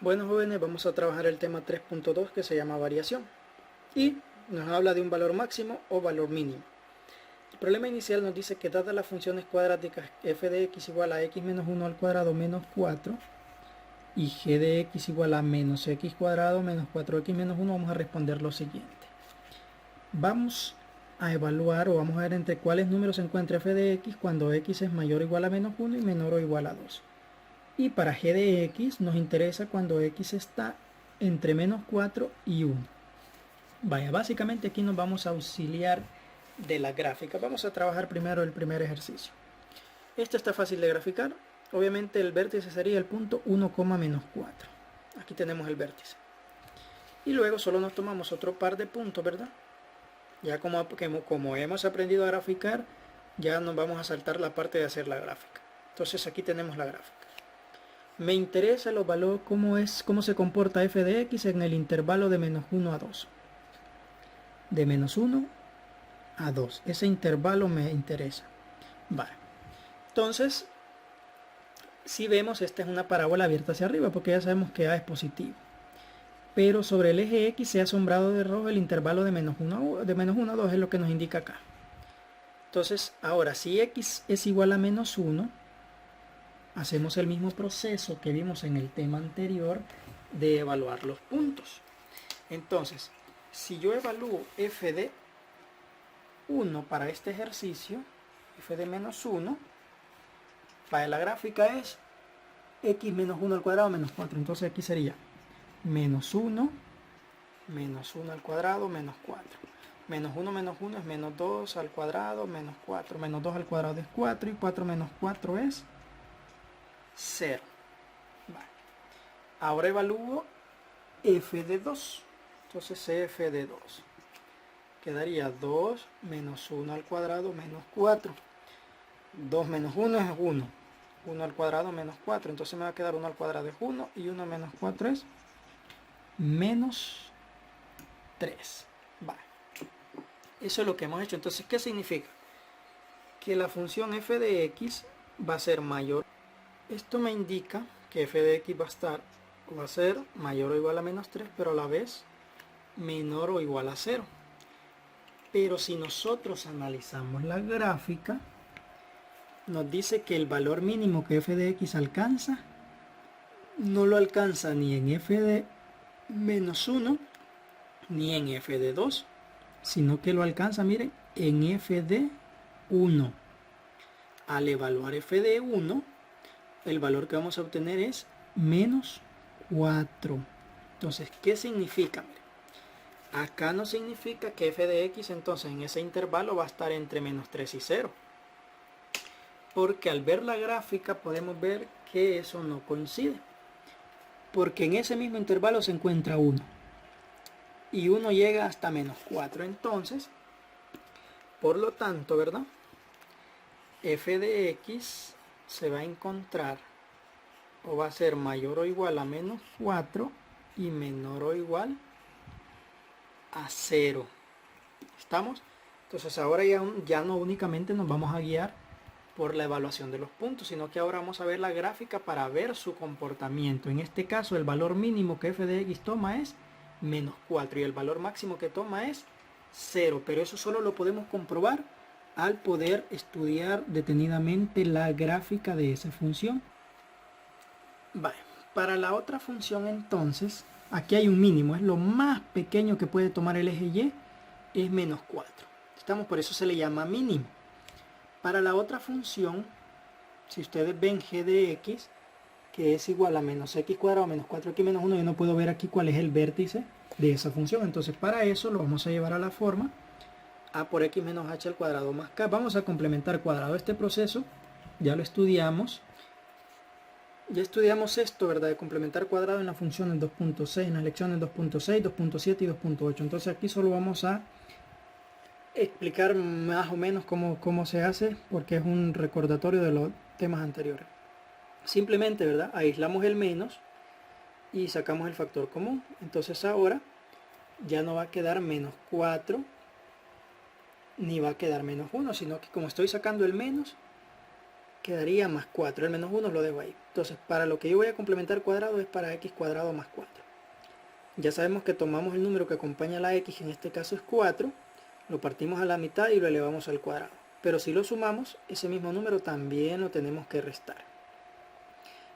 Bueno, jóvenes, vamos a trabajar el tema 3.2 que se llama variación y nos habla de un valor máximo o valor mínimo. El problema inicial nos dice que dadas las funciones cuadráticas f de x igual a x menos 1 al cuadrado menos 4 y g de x igual a menos x cuadrado menos 4x menos 1, vamos a responder lo siguiente. Vamos a evaluar o vamos a ver entre cuáles números se encuentra f de x cuando x es mayor o igual a menos 1 y menor o igual a 2. Y para g de x nos interesa cuando x está entre menos 4 y 1. Vaya, básicamente aquí nos vamos a auxiliar de la gráfica. Vamos a trabajar primero el primer ejercicio. Este está fácil de graficar. Obviamente el vértice sería el punto 1, menos 4. Aquí tenemos el vértice. Y luego solo nos tomamos otro par de puntos, ¿verdad? Ya como hemos aprendido a graficar, ya nos vamos a saltar la parte de hacer la gráfica. Entonces aquí tenemos la gráfica. Me interesa los valores, cómo se comporta f de x en el intervalo de menos 1 a 2. De menos 1 a 2. Ese intervalo me interesa. Vale. Entonces, si vemos, esta es una parábola abierta hacia arriba, porque ya sabemos que a es positivo. Pero sobre el eje x se ha asombrado de rojo el intervalo de menos 1 a 2, es lo que nos indica acá. Entonces, ahora, si x es igual a menos 1, hacemos el mismo proceso que vimos en el tema anterior de evaluar los puntos. Entonces, si yo evalúo f de 1 para este ejercicio, f de menos 1, para la gráfica es x menos 1 al cuadrado menos 4. Entonces aquí sería menos 1 al cuadrado menos 4. Menos 1 es menos 2 al cuadrado menos 4. Menos 2 al cuadrado es 4 y 4 menos 4 es 0. Vale. Ahora evalúo f de 2. Entonces f de 2 quedaría 2 menos 1 al cuadrado menos 4. 2 menos 1 es 1. 1 al cuadrado menos 4. Entonces me va a quedar 1 al cuadrado es 1 y 1 menos 4 es menos 3. Vale. Eso es lo que hemos hecho. Entonces, ¿qué significa? Que la función f de x va a ser mayor. Esto me indica que f de x va a ser mayor o igual a menos 3, pero a la vez menor o igual a 0. Pero si nosotros analizamos la gráfica, nos dice que el valor mínimo que f de x alcanza, no lo alcanza ni en f de menos 1, ni en f de 2, sino que lo alcanza, miren, en f de 1. Al evaluar f de 1, el valor que vamos a obtener es menos 4. Entonces, ¿qué significa? Miren, acá no significa que f de x entonces en ese intervalo va a estar entre menos 3 y 0. Porque al ver la gráfica podemos ver que eso no coincide. Porque en ese mismo intervalo se encuentra 1. Y 1 llega hasta menos 4. Entonces, por lo tanto, ¿verdad? F de x se va a encontrar o va a ser mayor o igual a menos 4 y menor o igual a 0. ¿Estamos? Entonces ahora ya no únicamente nos vamos a guiar por la evaluación de los puntos, sino que ahora vamos a ver la gráfica para ver su comportamiento. En este caso el valor mínimo que f de x toma es menos 4 y el valor máximo que toma es 0, pero eso solo lo podemos comprobar al poder estudiar detenidamente la gráfica de esa función. Vale, para la otra función entonces, aquí hay un mínimo, es lo más pequeño que puede tomar el eje y, es menos 4. Estamos, por eso se le llama mínimo. Para la otra función, si ustedes ven g de x, que es igual a menos x cuadrado menos 4x menos 1, yo no puedo ver aquí cuál es el vértice de esa función. Entonces para eso lo vamos a llevar a la forma a por x menos h al cuadrado más k. Vamos a complementar cuadrado. Este proceso ya lo estudiamos. Ya estudiamos esto, ¿verdad? De complementar cuadrado en la función en 2.6, en las lecciones 2.6, 2.7 y 2.8. Entonces aquí solo vamos a explicar más o menos cómo se hace, porque es un recordatorio de los temas anteriores. Simplemente, ¿verdad? Aislamos el menos y sacamos el factor común. Entonces ahora ya no va a quedar menos 4 ni va a quedar menos 1, sino que como estoy sacando el menos, quedaría más 4. El menos 1 lo dejo ahí. Entonces, para lo que yo voy a complementar cuadrado es para x cuadrado más 4. Ya sabemos que tomamos el número que acompaña a la x, que en este caso es 4, lo partimos a la mitad y lo elevamos al cuadrado. Pero si lo sumamos, ese mismo número también lo tenemos que restar.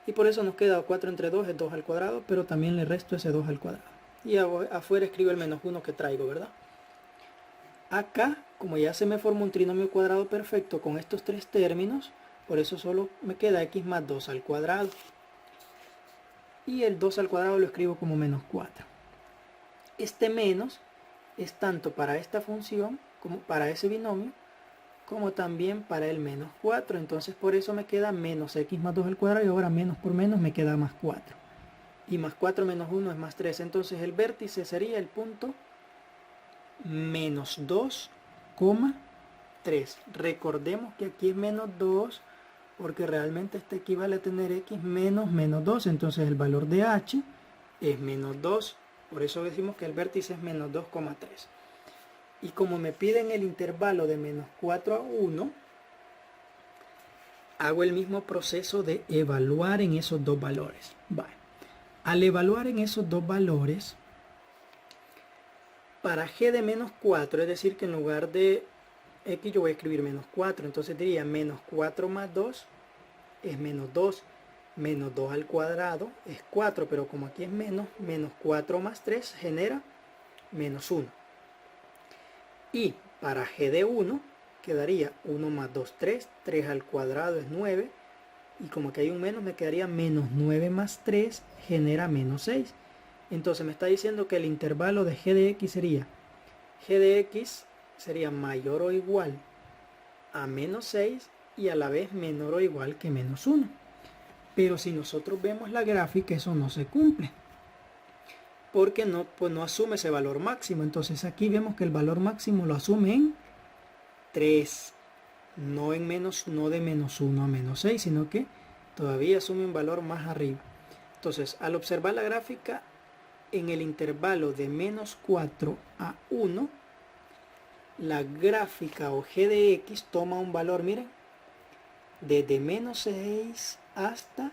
Y por eso nos queda 4 entre 2 es 2 al cuadrado, pero también le resto ese 2 al cuadrado. Y afuera escribo el menos 1 que traigo, ¿verdad? Acá, como ya se me forma un trinomio cuadrado perfecto con estos tres términos, por eso solo me queda x más 2 al cuadrado. Y el 2 al cuadrado lo escribo como menos 4. Este menos es tanto para esta función como para ese binomio, como también para el menos 4. Entonces por eso me queda menos x más 2 al cuadrado, y ahora menos por menos me queda más 4. Y más 4 menos 1 es más 3. Entonces el vértice sería el punto menos 2,3. Recordemos que aquí es menos 2 porque realmente este equivale a tener x menos menos 2. Entonces el valor de h es menos 2. Por eso decimos que el vértice es menos 2,3. Y como me piden el intervalo de menos 4 a 1, hago el mismo proceso de evaluar en esos dos valores. Vale. Al evaluar en esos dos valores, para g de menos 4, es decir que en lugar de x yo voy a escribir menos 4. Entonces diría menos 4 más 2 es menos 2. Menos 2 al cuadrado es 4, pero como aquí es menos, menos 4 más 3 genera menos 1. Y para g de 1 quedaría 1 más 2, 3. 3 al cuadrado es 9. Y como que hay un menos, me quedaría menos 9 más 3 genera menos 6. Entonces me está diciendo que el intervalo de g de x sería mayor o igual a menos 6 y a la vez menor o igual que menos 1. Pero si nosotros vemos la gráfica, eso no se cumple, porque no asume ese valor máximo. Entonces aquí vemos que el valor máximo lo asume en 3, no de menos 1 a menos 6, sino que todavía asume un valor más arriba. Entonces, al observar la gráfica, en el intervalo de menos 4 a 1, la gráfica o g de x toma un valor, miren, desde menos 6 hasta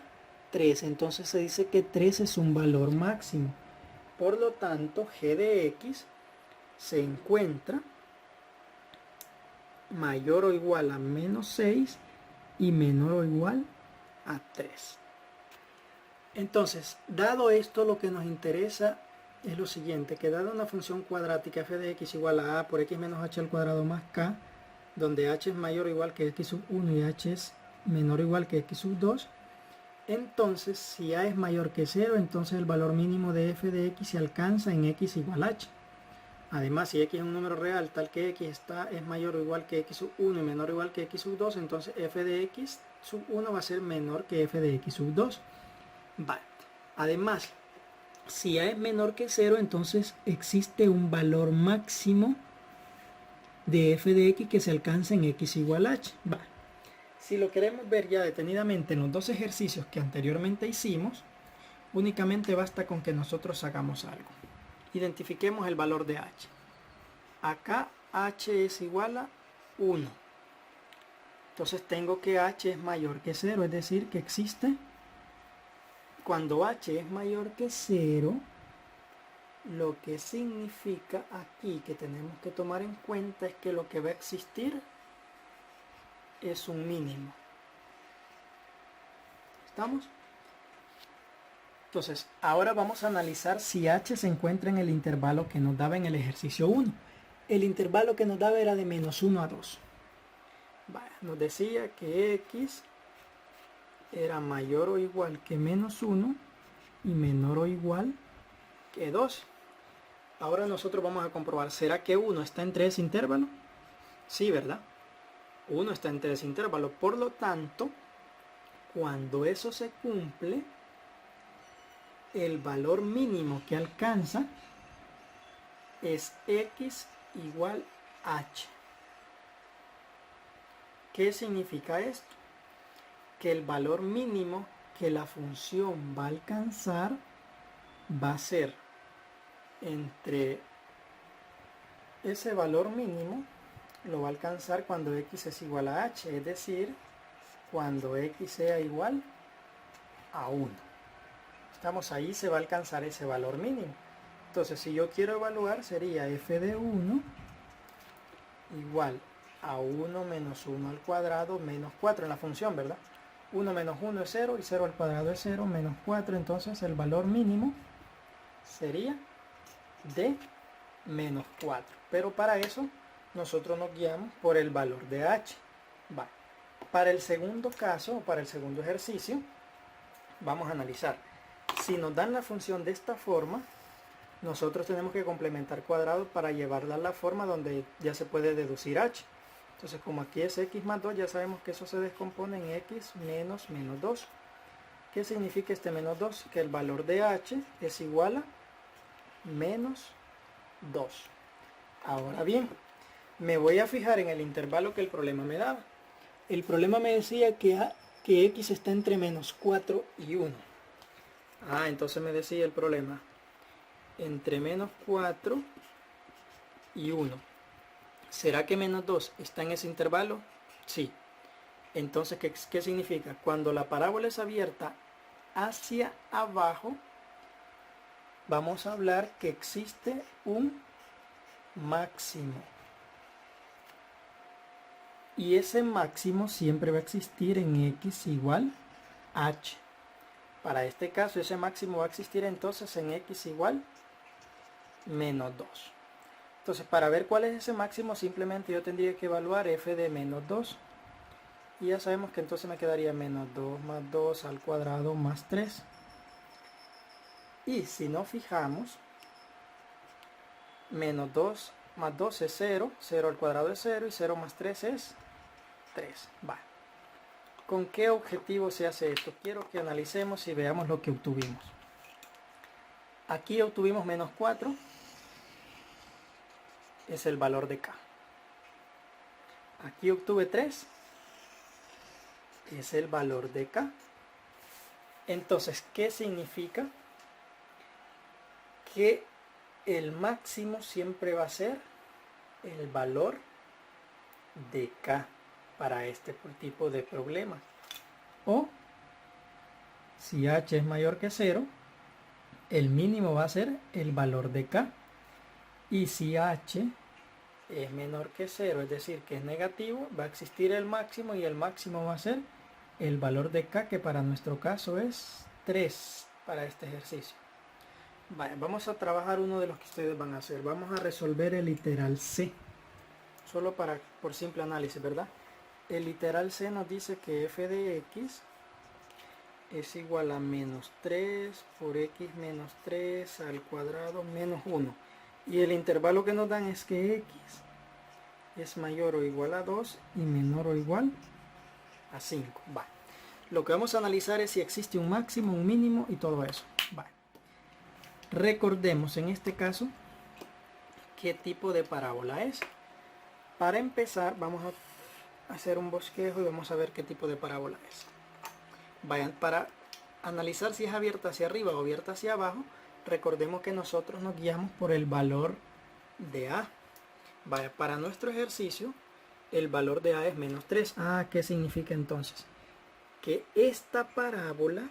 3. Entonces se dice que 3 es un valor máximo. Por lo tanto, g de x se encuentra mayor o igual a menos 6 y menor o igual a 3. Entonces, dado esto, lo que nos interesa es lo siguiente, que dada una función cuadrática f de x igual a por x menos h al cuadrado más k, donde h es mayor o igual que x sub 1 y h es menor o igual que x sub 2, entonces si a es mayor que 0, entonces el valor mínimo de f de x se alcanza en x igual a h. Además, si x es un número real tal que x es mayor o igual que x sub 1 y menor o igual que x sub 2, entonces f de x sub 1 va a ser menor que f de x sub 2. Vale. Además, si a es menor que 0, entonces existe un valor máximo de f de x que se alcanza en x igual a h. Vale. Si lo queremos ver ya detenidamente en los dos ejercicios que anteriormente hicimos, únicamente basta con que nosotros hagamos algo. Identifiquemos el valor de h. Acá h es igual a 1. Entonces tengo que h es mayor que 0, es decir, que existe. Cuando h es mayor que 0, lo que significa aquí que tenemos que tomar en cuenta es que lo que va a existir es un mínimo. ¿Estamos? Entonces, ahora vamos a analizar si h se encuentra en el intervalo que nos daba en el ejercicio 1. El intervalo que nos daba era de menos 1 a 2. Vale, nos decía que x era mayor o igual que menos 1 y menor o igual que 2. Ahora nosotros vamos a comprobar, ¿será que 1 está entre ese intervalo? Sí, ¿verdad? 1 está entre ese intervalo. Por lo tanto, cuando eso se cumple, el valor mínimo que alcanza es x igual a h. ¿Qué significa esto? Que el valor mínimo que la función va a alcanzar va a ser entre ese valor mínimo, lo va a alcanzar cuando x es igual a h, es decir, cuando x sea igual a 1. Estamos ahí, se va a alcanzar ese valor mínimo. Entonces, si yo quiero evaluar, sería f de 1 igual a 1 menos 1 al cuadrado menos 4 en la función, ¿verdad? 1 menos 1 es 0 y 0 al cuadrado es 0 menos 4. Entonces, el valor mínimo sería de menos 4. Pero para eso, nosotros nos guiamos por el valor de h. Va. Para el segundo caso, o para el segundo ejercicio, vamos a analizar. Si nos dan la función de esta forma, nosotros tenemos que complementar cuadrados para llevarla a la forma donde ya se puede deducir h. Entonces, como aquí es x más 2, ya sabemos que eso se descompone en x menos menos 2. ¿Qué significa este menos 2? Que el valor de h es igual a menos 2. Ahora bien, me voy a fijar en el intervalo que el problema me daba. El problema me decía que x está entre menos 4 y 1. Entonces me decía el problema entre menos 4 y 1. ¿Será que menos 2 está en ese intervalo? Sí. Entonces, ¿qué significa? Cuando la parábola es abierta hacia abajo, vamos a hablar que existe un máximo. Y ese máximo siempre va a existir en x igual a h. Para este caso, ese máximo va a existir entonces en x igual menos 2. Entonces, para ver cuál es ese máximo, simplemente yo tendría que evaluar f de menos 2. Y ya sabemos que entonces me quedaría menos 2 más 2 al cuadrado más 3. Y si nos fijamos, menos 2 más 2 es 0, 0 al cuadrado es 0 y 0 más 3 es 3. Va. ¿Con qué objetivo se hace esto? Quiero que analicemos y veamos lo que obtuvimos. Aquí obtuvimos menos 4, es el valor de k. Aquí obtuve 3, es el valor de k. Entonces, ¿qué significa? Que el máximo siempre va a ser el valor de k para este tipo de problema. O, si h es mayor que 0, el mínimo va a ser el valor de k. Y si h es menor que 0, es decir, que es negativo, va a existir el máximo y el máximo va a ser el valor de k, que para nuestro caso es 3 para este ejercicio. Vale, vamos a trabajar uno de los que ustedes van a hacer. Vamos a resolver el literal C. Solo por simple análisis, ¿verdad? El literal C nos dice que f de x es igual a menos 3 por x menos 3 al cuadrado menos 1. Y el intervalo que nos dan es que x es mayor o igual a 2 y menor o igual a 5. Vale. Lo que vamos a analizar es si existe un máximo, un mínimo y todo eso. Vale. Recordemos en este caso qué tipo de parábola es. Para empezar, vamos a hacer un bosquejo y vamos a ver qué tipo de parábola es. Vayan, para analizar si es abierta hacia arriba o abierta hacia abajo, recordemos que nosotros nos guiamos por el valor de a. Vaya, para nuestro ejercicio, el valor de a es menos 3. ¿Qué significa entonces? Que esta parábola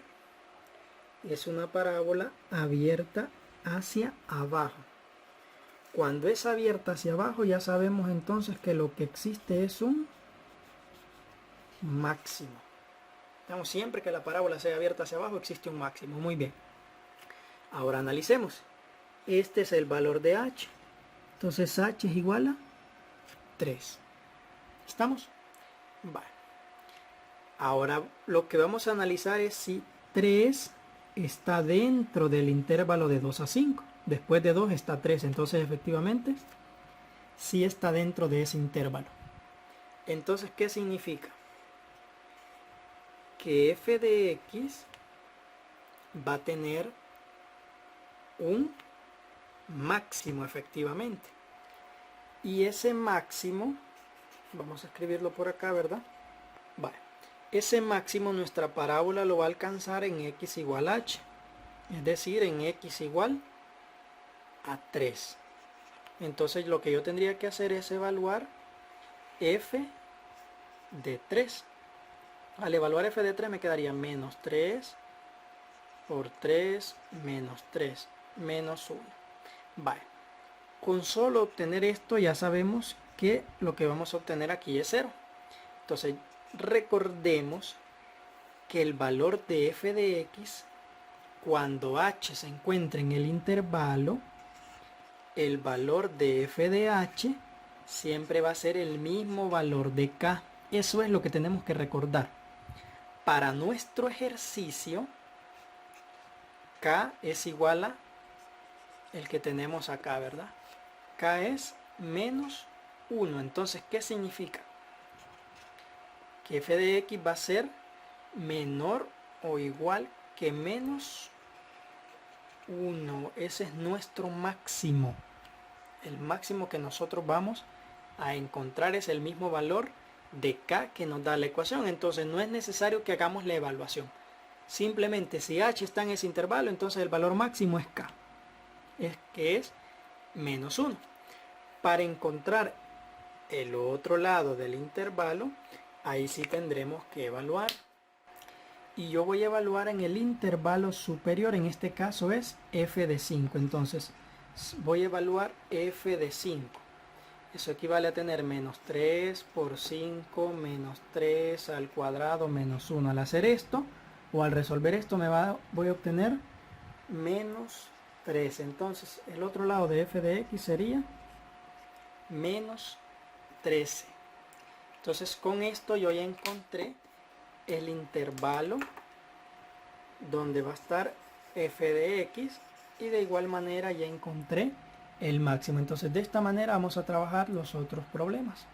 es una parábola abierta hacia abajo. Cuando es abierta hacia abajo, ya sabemos entonces que lo que existe es un máximo. Digamos, siempre que la parábola sea abierta hacia abajo, existe un máximo. Muy bien. Ahora analicemos. Este es el valor de h. Entonces h es igual a 3. ¿Estamos? Vale. Ahora lo que vamos a analizar es si 3 está dentro del intervalo de 2 a 5. Después de 2 está 3. Entonces efectivamente sí está dentro de ese intervalo. Entonces, ¿qué significa? Que f de x va a tener un máximo efectivamente. Y ese máximo, vamos a escribirlo por acá, ¿verdad? Vale. Ese máximo nuestra parábola lo va a alcanzar en x igual a h. Es decir, en x igual a 3. Entonces lo que yo tendría que hacer es evaluar f de 3. Al evaluar f de 3 me quedaría menos 3 por 3 menos 3 menos 1. Vale. Con solo obtener esto ya sabemos que lo que vamos a obtener aquí es 0. Entonces recordemos que el valor de f de x, cuando h se encuentra en el intervalo, el valor de f de h siempre va a ser el mismo valor de k. Eso es lo que tenemos que recordar. Para nuestro ejercicio, k es igual a el que tenemos acá, ¿verdad? K es menos 1. Entonces, ¿qué significa? Que f de x va a ser menor o igual que menos 1. Ese es nuestro máximo. El máximo que nosotros vamos a encontrar es el mismo valor de k que nos da la ecuación. Entonces no es necesario que hagamos la evaluación. Simplemente si h está en ese intervalo, entonces el valor máximo es k, que es menos 1. Para encontrar el otro lado del intervalo, ahí sí tendremos que evaluar. Y yo voy a evaluar en el intervalo superior, en este caso es f de 5. Entonces voy a evaluar f de 5. Eso equivale a tener menos 3 por 5 menos 3 al cuadrado menos 1. Al hacer esto o al resolver esto voy a obtener menos 3. Entonces el otro lado de f de x sería menos 13. Entonces con esto yo ya encontré el intervalo donde va a estar f de x y de igual manera ya encontré el máximo. Entonces de esta manera vamos a trabajar los otros problemas.